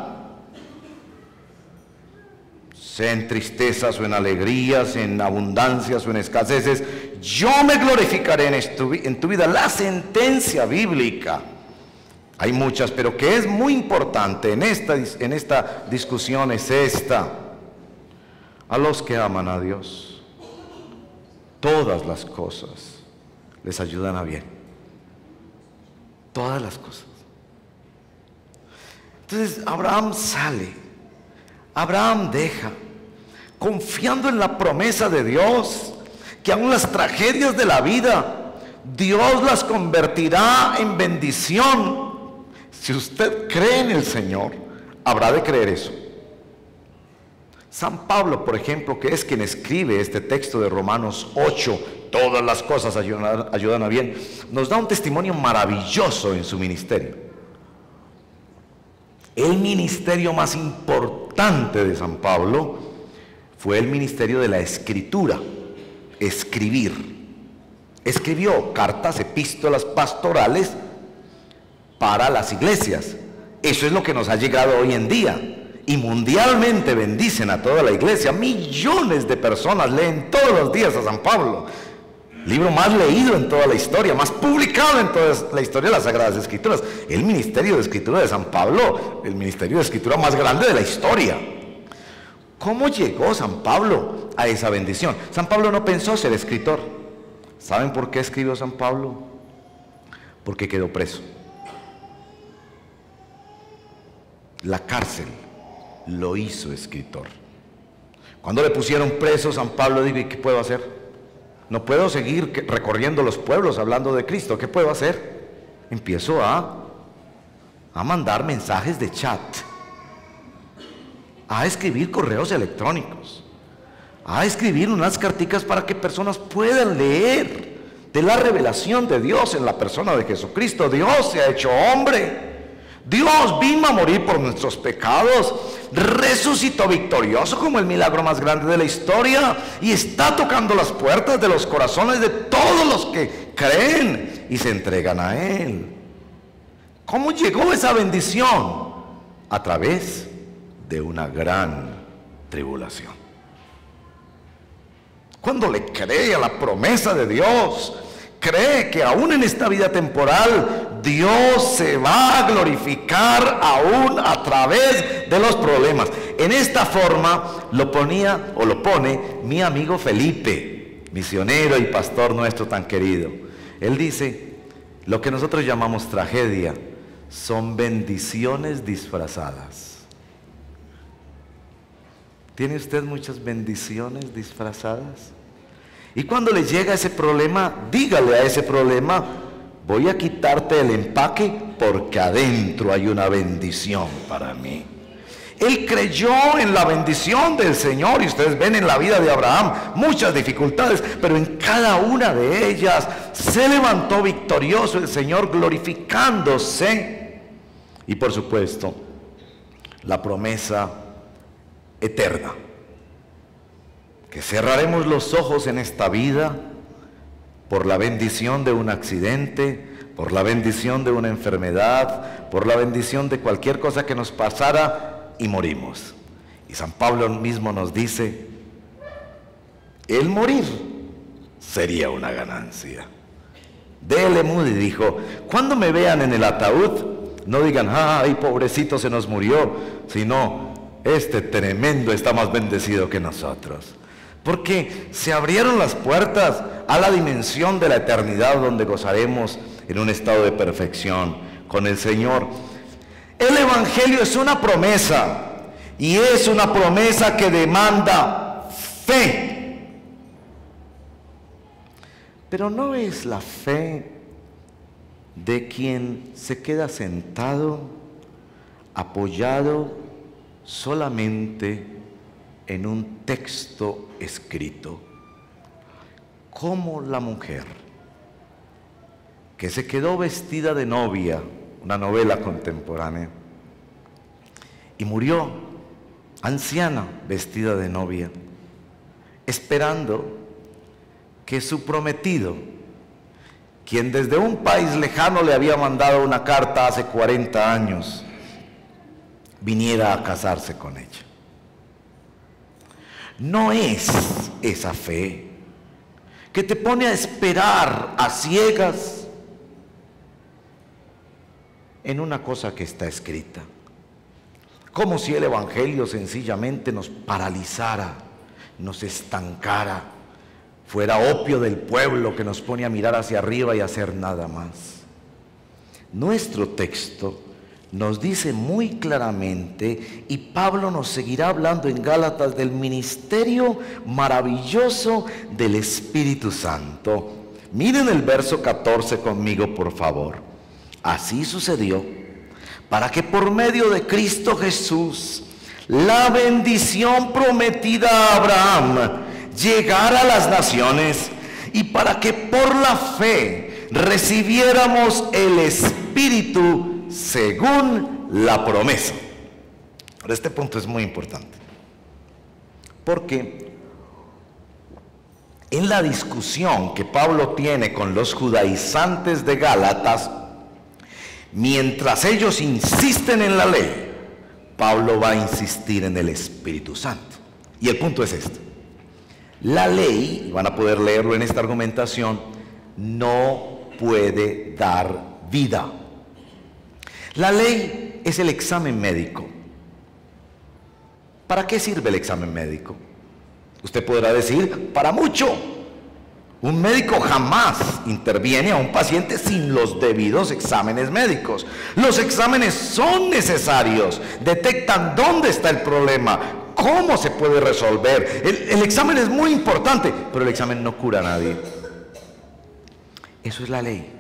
S1: Sea en tristezas o en alegrías, en abundancias o en escaseces, yo me glorificaré en tu vida. La sentencia bíblica, hay muchas, pero que es muy importante en esta discusión es esta: a los que aman a Dios, todas las cosas les ayudan a bien. Todas las cosas. Entonces Abraham sale, Abraham deja, confiando en la promesa de Dios, que aún las tragedias de la vida, Dios las convertirá en bendición. Si usted cree en el Señor, habrá de creer eso. San Pablo, por ejemplo, que es quien escribe este texto de Romanos 8, todas las cosas ayudan a bien, nos da un testimonio maravilloso en su ministerio. El ministerio más importante de San Pablo fue el ministerio de la escritura, escribir. Escribió cartas, epístolas pastorales para las iglesias. Eso es lo que nos ha llegado hoy en día. Y mundialmente bendicen a toda la iglesia. Millones de personas leen todos los días a San Pablo. Libro más leído en toda la historia, más publicado en toda la historia de las Sagradas Escrituras. El ministerio de escritura de San Pablo, el ministerio de escritura más grande de la historia. ¿Cómo llegó San Pablo a esa bendición? San Pablo no pensó ser escritor. ¿Saben por qué escribió San Pablo? Porque quedó preso. La cárcel lo hizo escritor. Cuando le pusieron preso, San Pablo dijo: ¿y qué puedo hacer? No puedo seguir recorriendo los pueblos hablando de Cristo. ¿Qué puedo hacer? Empiezo a mandar mensajes de chat, a escribir correos electrónicos, a escribir unas carticas para que personas puedan leer de la revelación de Dios en la persona de Jesucristo. Dios se ha hecho hombre. Dios vino a morir por nuestros pecados, resucitó victorioso como el milagro más grande de la historia, y está tocando las puertas de los corazones de todos los que creen y se entregan a Él. ¿Cómo llegó esa bendición? A través de una gran tribulación. Cuando le cree a la promesa de Dios, cree que aún en esta vida temporal Dios se va a glorificar aún a través de los problemas. En esta forma lo pone mi amigo Felipe, misionero y pastor nuestro tan querido. Él dice: lo que nosotros llamamos tragedia son bendiciones disfrazadas. ¿Tiene usted muchas bendiciones disfrazadas? Y cuando le llega ese problema, dígale a ese problema: voy a quitarte el empaque porque adentro hay una bendición para mí. Él creyó en la bendición del Señor, y ustedes ven en la vida de Abraham muchas dificultades, pero en cada una de ellas se levantó victorioso el Señor, glorificándose. Y por supuesto, la promesa eterna, que cerraremos los ojos en esta vida por la bendición de un accidente, por la bendición de una enfermedad, por la bendición de cualquier cosa que nos pasara y morimos. Y San Pablo mismo nos dice, el morir sería una ganancia. D.L. Moody dijo, cuando me vean en el ataúd, no digan, ay, pobrecito se nos murió, sino, este tremendo está más bendecido que nosotros. Porque se abrieron las puertas a la dimensión de la eternidad donde gozaremos en un estado de perfección con el Señor. El Evangelio es una promesa, y es una promesa que demanda fe. Pero no es la fe de quien se queda sentado, apoyado solamente en un texto escrito, como la mujer que se quedó vestida de novia, una novela contemporánea, y murió anciana vestida de novia, esperando que su prometido, quien desde un país lejano le había mandado una carta hace 40 años, viniera a casarse con ella. No es esa fe que te pone a esperar a ciegas en una cosa que está escrita, como si el Evangelio sencillamente nos paralizara, nos estancara, fuera opio del pueblo que nos pone a mirar hacia arriba y a hacer nada más. Nuestro texto nos dice muy claramente, y Pablo nos seguirá hablando en Gálatas, del ministerio maravilloso del Espíritu Santo. Miren el verso 14 conmigo, por favor. Así sucedió, para que por medio de Cristo Jesús la bendición prometida a Abraham llegara a las naciones, y para que por la fe recibiéramos el Espíritu según la promesa. Ahora, este punto es muy importante, porque en la discusión que Pablo tiene con los judaizantes de Gálatas, mientras ellos insisten en la ley, Pablo va a insistir en el Espíritu Santo. Y el punto es este: la ley, van a poder leerlo en esta argumentación, no puede dar vida. La ley es el examen médico. ¿Para qué sirve el examen médico? Usted podrá decir, para mucho. Un médico jamás interviene a un paciente sin los debidos exámenes médicos. Los exámenes son necesarios, detectan dónde está el problema, cómo se puede resolver. El examen es muy importante, pero el examen no cura a nadie. Eso es la ley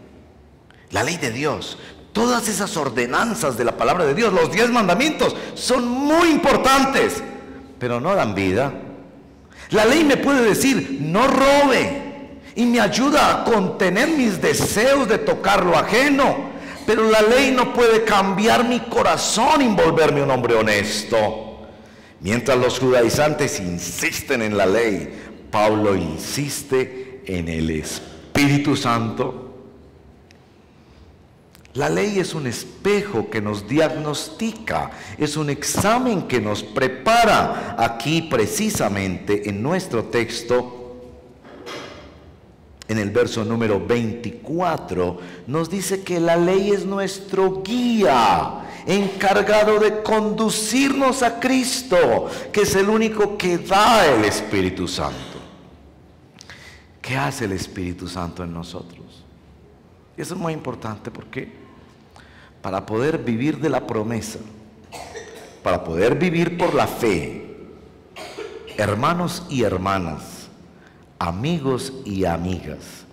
S1: de Dios. Todas esas ordenanzas de la palabra de Dios, los 10 mandamientos, son muy importantes, pero no dan vida. La ley me puede decir, no robe, y me ayuda a contener mis deseos de tocar lo ajeno, pero la ley no puede cambiar mi corazón y volverme un hombre honesto. Mientras los judaizantes insisten en la ley, Pablo insiste en el Espíritu Santo. La ley es un espejo que nos diagnostica, es un examen que nos prepara. Aquí precisamente en nuestro texto, en el verso número 24, nos dice que la ley es nuestro guía, encargado de conducirnos a Cristo, que es el único que da el Espíritu Santo. ¿Qué hace el Espíritu Santo en nosotros? Y eso es muy importante, porque para poder vivir de la promesa, para poder vivir por la fe, hermanos y hermanas, amigos y amigas,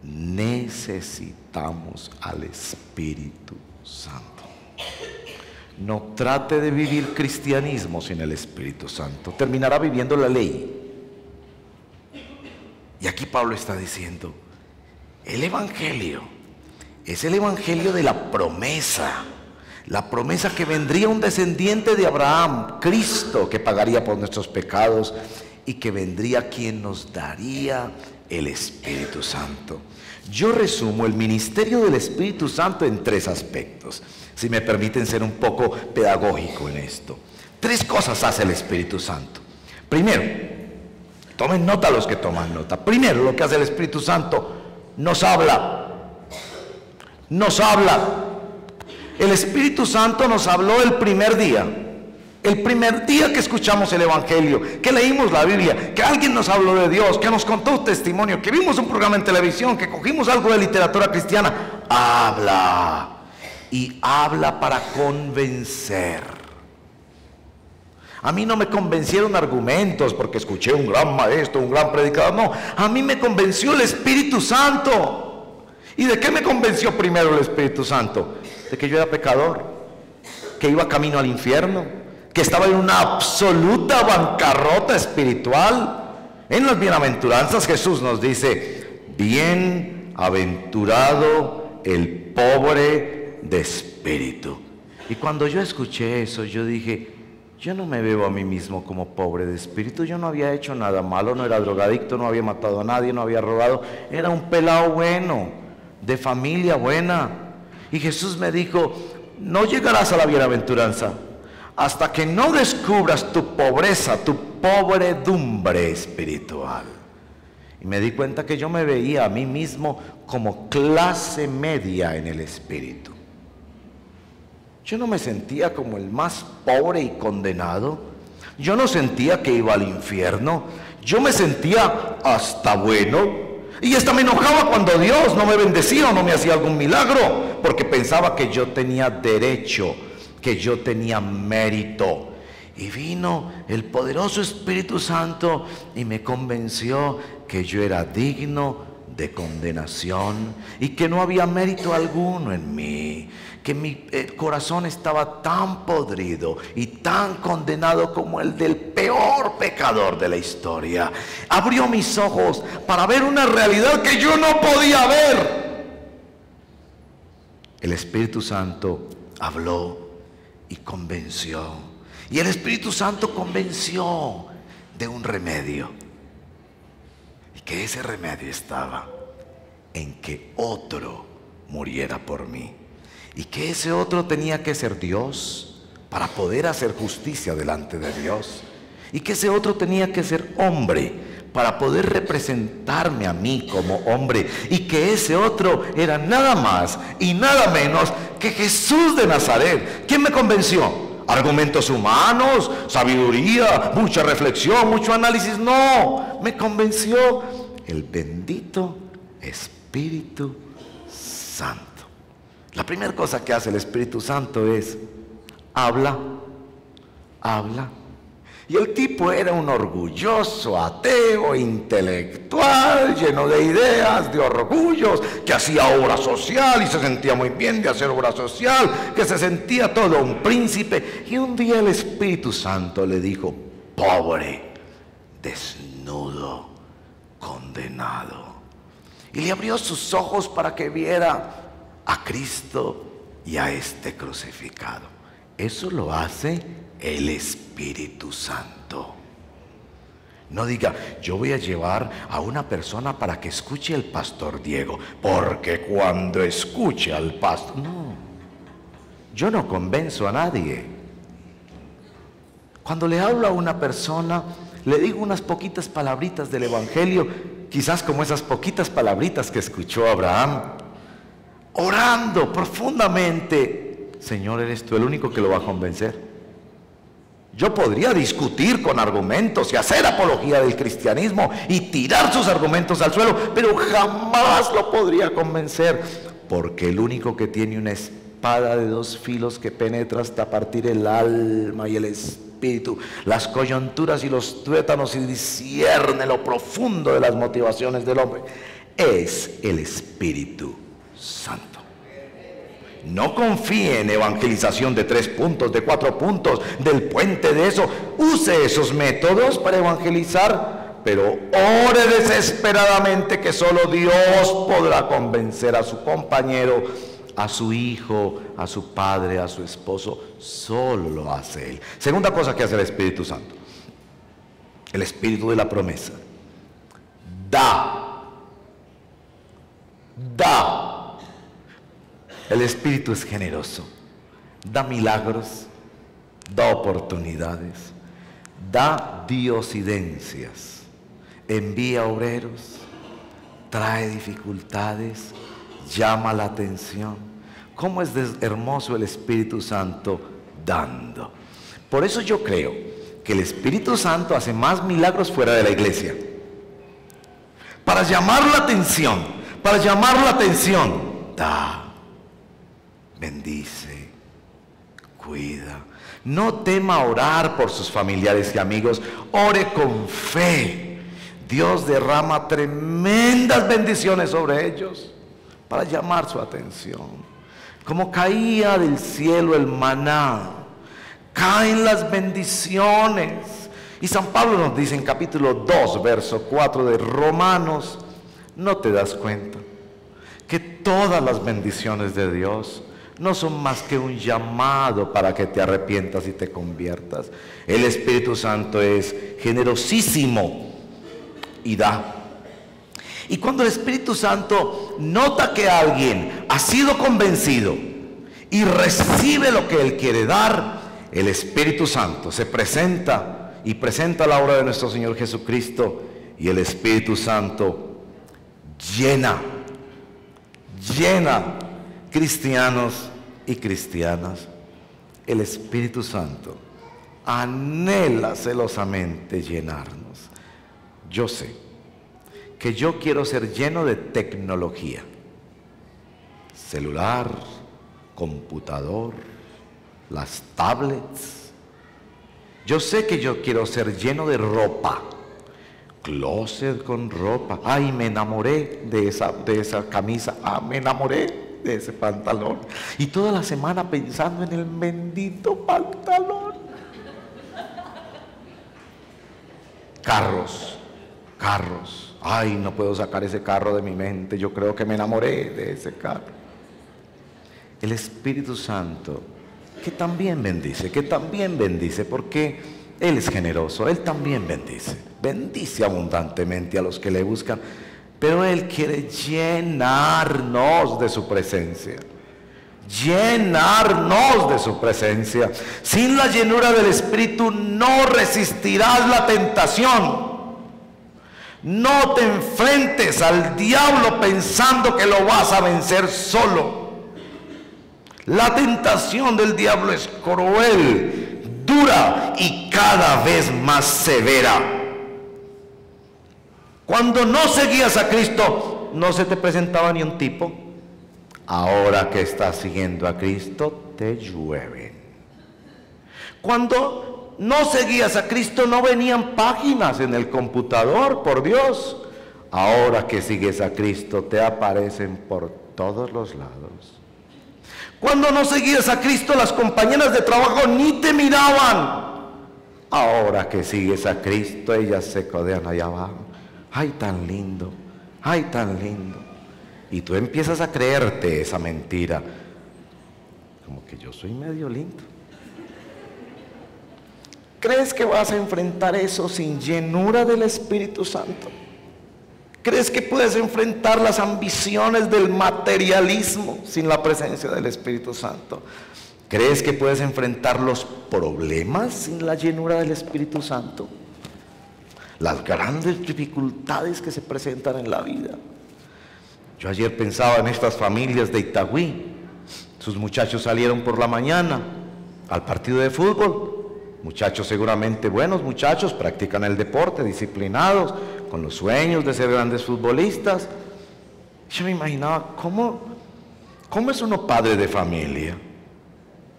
S1: necesitamos al Espíritu Santo. No trate de vivir cristianismo sin el Espíritu Santo, terminará viviendo la ley. Y aquí Pablo está diciendo, el Evangelio es el Evangelio de la promesa que vendría un descendiente de Abraham, Cristo, que pagaría por nuestros pecados y que vendría quien nos daría el Espíritu Santo. Yo resumo el ministerio del Espíritu Santo en 3 aspectos, si me permiten ser un poco pedagógico en esto. 3 cosas hace el Espíritu Santo. Primero, tomen nota los que toman nota. Primero, lo que hace el Espíritu Santo, nos habla. Nos habla. El Espíritu Santo nos habló el primer día que escuchamos el Evangelio, que leímos la Biblia, que alguien nos habló de Dios, que nos contó un testimonio, que vimos un programa en televisión, que cogimos algo de literatura cristiana. Habla, y habla para convencer. A mí no me convencieron argumentos porque escuché un gran maestro, un gran predicador. No, a mí me convenció el Espíritu Santo. ¿Y de qué me convenció primero el Espíritu Santo? De que yo era pecador, que iba camino al infierno, que estaba en una absoluta bancarrota espiritual. En las bienaventuranzas Jesús nos dice: bienaventurado el pobre de espíritu. Y cuando yo escuché eso, yo dije: yo no me veo a mí mismo como pobre de espíritu. Yo no había hecho nada malo, no era drogadicto, no había matado a nadie, no había robado. Era un pelado bueno, de familia buena. Y Jesús me dijo: no llegarás a la bienaventuranza hasta que no descubras tu pobreza, tu pobredumbre espiritual. Y me di cuenta que yo me veía a mí mismo como clase media en el espíritu. Yo no me sentía como el más pobre y condenado. Yo no sentía que iba al infierno. Yo me sentía hasta bueno. Y hasta me enojaba cuando Dios no me bendecía o no me hacía algún milagro, porque pensaba que yo tenía derecho, que yo tenía mérito. Y vino el poderoso Espíritu Santo y me convenció que yo era digno de condenación y que no había mérito alguno en mí, que mi corazón estaba tan podrido y tan condenado como el del peor pecador de la historia. Abrió mis ojos para ver una realidad que yo no podía ver. El Espíritu Santo habló y convenció. Y el Espíritu Santo convenció de un remedio. Y que ese remedio estaba en que otro muriera por mí. Y que ese otro tenía que ser Dios para poder hacer justicia delante de Dios. Y que ese otro tenía que ser hombre para poder representarme a mí como hombre. Y que ese otro era nada más y nada menos que Jesús de Nazaret. ¿Quién me convenció? ¿Argumentos humanos? ¿Sabiduría? ¿Mucha reflexión? ¿Mucho análisis? No, me convenció el bendito Espíritu Santo. La primera cosa que hace el Espíritu Santo es habla. Y el tipo era un orgulloso, ateo, intelectual, lleno de ideas, de orgullos, que hacía obra social y se sentía muy bien de hacer obra social, que se sentía todo un príncipe. Y un día el Espíritu Santo le dijo: pobre, desnudo, condenado. Y le abrió sus ojos para que viera a Cristo y a este crucificado. Eso lo hace el Espíritu Santo. No diga: yo voy a llevar a una persona para que escuche al pastor Diego, porque cuando escuche al pastor... No, yo no convenzo a nadie. Cuando le hablo a una persona, le digo unas poquitas palabritas del Evangelio, quizás como esas poquitas palabritas que escuchó Abraham, orando profundamente. Señor, ¿eres tú el único que lo va a convencer? Yo podría discutir con argumentos y hacer apología del cristianismo y tirar sus argumentos al suelo, pero jamás lo podría convencer, porque el único que tiene una espada de 2 filos que penetra hasta partir el alma y el espíritu, las coyunturas y los tuétanos, y discierne lo profundo de las motivaciones del hombre, es el Espíritu Santo. No confíe en evangelización de 3 puntos, de 4 puntos, del puente de eso. Use esos métodos para evangelizar, pero ore desesperadamente que solo Dios podrá convencer a su compañero, a su hijo, a su padre, a su esposo. Solo lo hace Él. Segunda cosa que hace el Espíritu Santo. el espíritu de la promesa, da. El espíritu es generoso, da milagros, da oportunidades, da diosidencias, envía obreros, trae dificultades, llama la atención. ¿Cómo es hermoso el Espíritu Santo dando? Por eso yo creo que el Espíritu Santo hace más milagros fuera de la iglesia. Para llamar la atención, da, bendice, cuida. No tema orar por sus familiares y amigos, ore con fe. Dios derrama tremendas bendiciones sobre ellos para llamar su atención. Como caía del cielo el maná, caen las bendiciones. Y San Pablo nos dice en capítulo 2, verso 4 de Romanos, ¿no te das cuenta que todas las bendiciones de Dios no son más que un llamado para que te arrepientas y te conviertas? El Espíritu Santo es generosísimo y da. Y cuando el Espíritu Santo nota que alguien ha sido convencido y recibe lo que él quiere dar, el Espíritu Santo se presenta y presenta la obra de nuestro Señor Jesucristo, y el Espíritu Santo llena cristianos y cristianas. El Espíritu Santo anhela celosamente llenarnos. Yo sé que yo quiero ser lleno de tecnología, celular, computador, las tablets. Yo sé que yo quiero ser lleno de ropa, closet con ropa. Ay, me enamoré de esa camisa. Me enamoré de ese pantalón. Y toda la semana pensando en el bendito pantalón. Carros. Ay, no puedo sacar ese carro de mi mente. Yo creo que me enamoré de ese carro. El Espíritu Santo, que también bendice, porque Él es generoso, Él también bendice abundantemente a los que le buscan, pero Él quiere llenarnos de su presencia. Sin la llenura del Espíritu no resistirás la tentación. No te enfrentes al diablo pensando que lo vas a vencer solo. La tentación del diablo es cruel, dura y cada vez más severa. Cuando no seguías a Cristo, no se te presentaba ni un tipo. Ahora que estás siguiendo a Cristo, te llueven. Cuando no seguías a Cristo, no venían páginas en el computador, por Dios. Ahora que sigues a Cristo, te aparecen por todos los lados. Cuando no seguías a Cristo, las compañeras de trabajo ni te miraban. Ahora que sigues a Cristo, ellas se codean allá abajo. Ay, tan lindo. Y tú empiezas a creerte esa mentira. Como que yo soy medio lindo. ¿Crees que vas a enfrentar eso sin llenura del Espíritu Santo? ¿Crees que puedes enfrentar las ambiciones del materialismo sin la presencia del Espíritu Santo? ¿Crees que puedes enfrentar los problemas sin la llenura del Espíritu Santo? Las grandes dificultades que se presentan en la vida. Yo ayer pensaba en estas familias de Itagüí. Sus muchachos salieron por la mañana al partido de fútbol. Muchachos seguramente buenos muchachos, practican el deporte, disciplinados, con los sueños de ser grandes futbolistas. Yo me imaginaba, ¿cómo es uno padre de familia?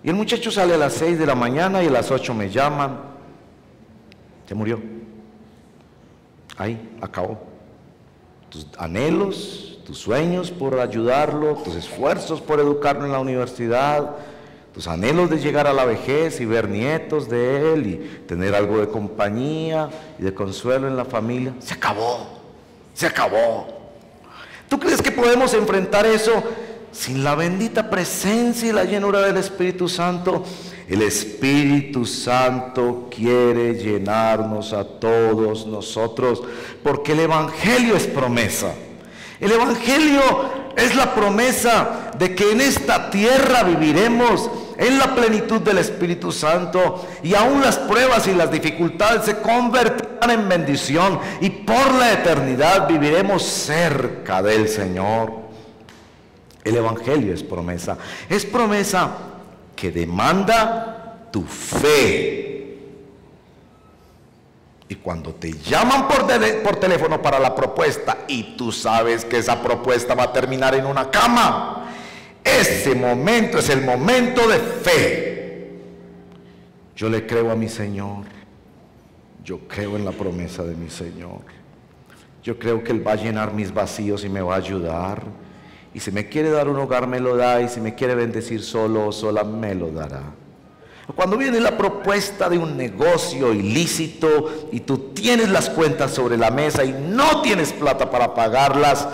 S1: Y el muchacho sale a las 6 de la mañana y a las 8 me llaman. Se murió. Ahí, acabó. Tus anhelos, tus sueños por ayudarlo, tus esfuerzos por educarlo en la universidad, tus anhelos de llegar a la vejez y ver nietos de él y tener algo de compañía y de consuelo en la familia. Se acabó. ¿Tú crees que podemos enfrentar eso sin la bendita presencia y la llenura del Espíritu Santo? El Espíritu Santo quiere llenarnos a todos nosotros, porque el Evangelio es promesa. El Evangelio es la promesa de que en esta tierra viviremos en la plenitud del Espíritu Santo, y aún las pruebas y las dificultades se convertirán en bendición, y por la eternidad viviremos cerca del Señor. El Evangelio es promesa que demanda tu fe. Y cuando te llaman por teléfono para la propuesta y tú sabes que esa propuesta va a terminar en una cama, ese momento es el momento de fe. Yo le creo a mi Señor. Yo creo en la promesa de mi Señor. Yo creo que Él va a llenar mis vacíos y me va a ayudar. Y si me quiere dar un hogar, me lo da. Y si me quiere bendecir solo o sola, me lo dará. Cuando viene la propuesta de un negocio ilícito y tú tienes las cuentas sobre la mesa y no tienes plata para pagarlas,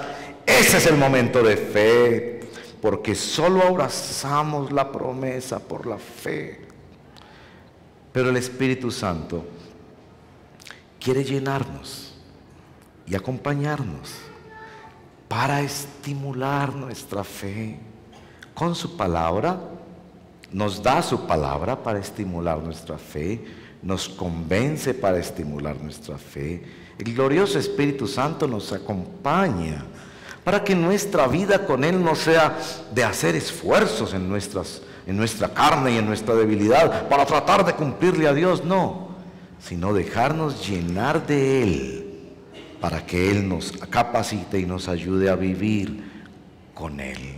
S1: ese es el momento de fe. Porque solo abrazamos la promesa por la fe. Pero el Espíritu Santo quiere llenarnos y acompañarnos para estimular nuestra fe con su palabra. Nos da su palabra para estimular nuestra fe, nos convence para estimular nuestra fe. El glorioso Espíritu Santo nos acompaña para que nuestra vida con Él no sea de hacer esfuerzos en nuestra carne y en nuestra debilidad para tratar de cumplirle a Dios, no, sino dejarnos llenar de Él para que Él nos capacite y nos ayude a vivir con Él.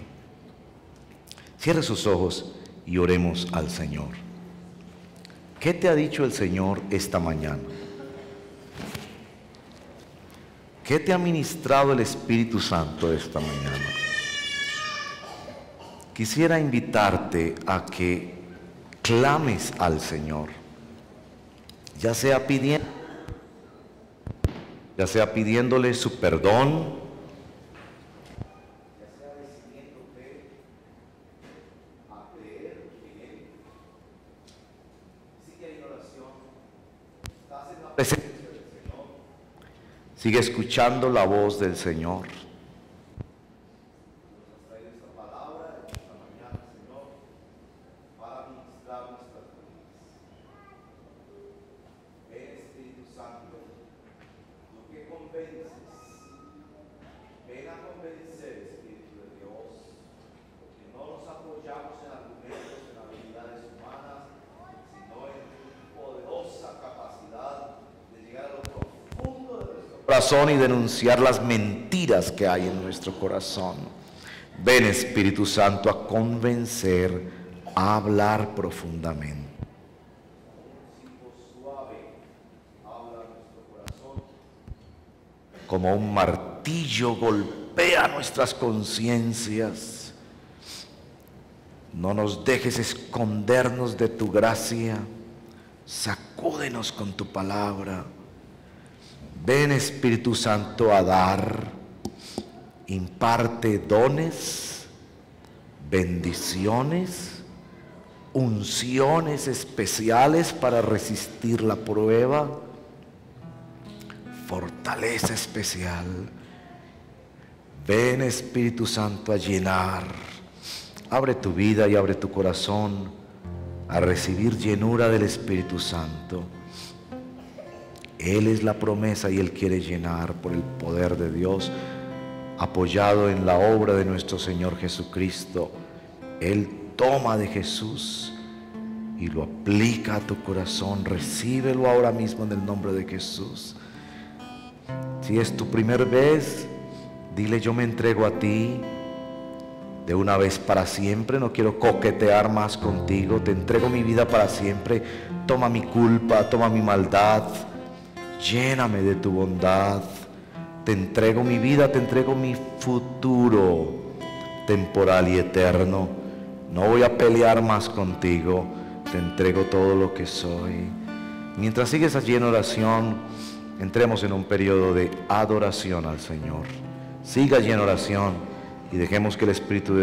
S1: Cierre sus ojos y oremos al Señor. ¿Qué te ha dicho el Señor esta mañana? ¿Qué te ha ministrado el Espíritu Santo esta mañana? Quisiera invitarte a que clames al Señor, ya sea pidiéndole su perdón, ya sea decidiéndote a creer en Él. Sigue en oración, estás en la presencia del Señor, sigue escuchando la voz del Señor. Y denunciar las mentiras que hay en nuestro corazón. Ven, Espíritu Santo, a convencer, a hablar profundamente. Como un martillo golpea nuestras conciencias. No nos dejes escondernos de tu gracia. Sacúdenos con tu palabra. Ven, Espíritu Santo, a dar, imparte dones, bendiciones, unciones especiales para resistir la prueba, fortaleza especial. Ven, Espíritu Santo, a llenar. Abre tu vida y abre tu corazón a recibir llenura del Espíritu Santo. Él es la promesa y Él quiere llenar por el poder de Dios, apoyado en la obra de nuestro Señor Jesucristo. Él toma de Jesús y lo aplica a tu corazón. Recíbelo ahora mismo en el nombre de Jesús. Si es tu primera vez, dile: yo me entrego a ti de una vez para siempre. No quiero coquetear más contigo. Te entrego mi vida para siempre. Toma mi culpa, toma mi maldad. Lléname de tu bondad. Te entrego mi vida, te entrego mi futuro temporal y eterno. No voy a pelear más contigo. Te entrego todo lo que soy. Mientras sigues allí en oración, entremos en un periodo de adoración al Señor. Siga allí en oración y dejemos que el Espíritu de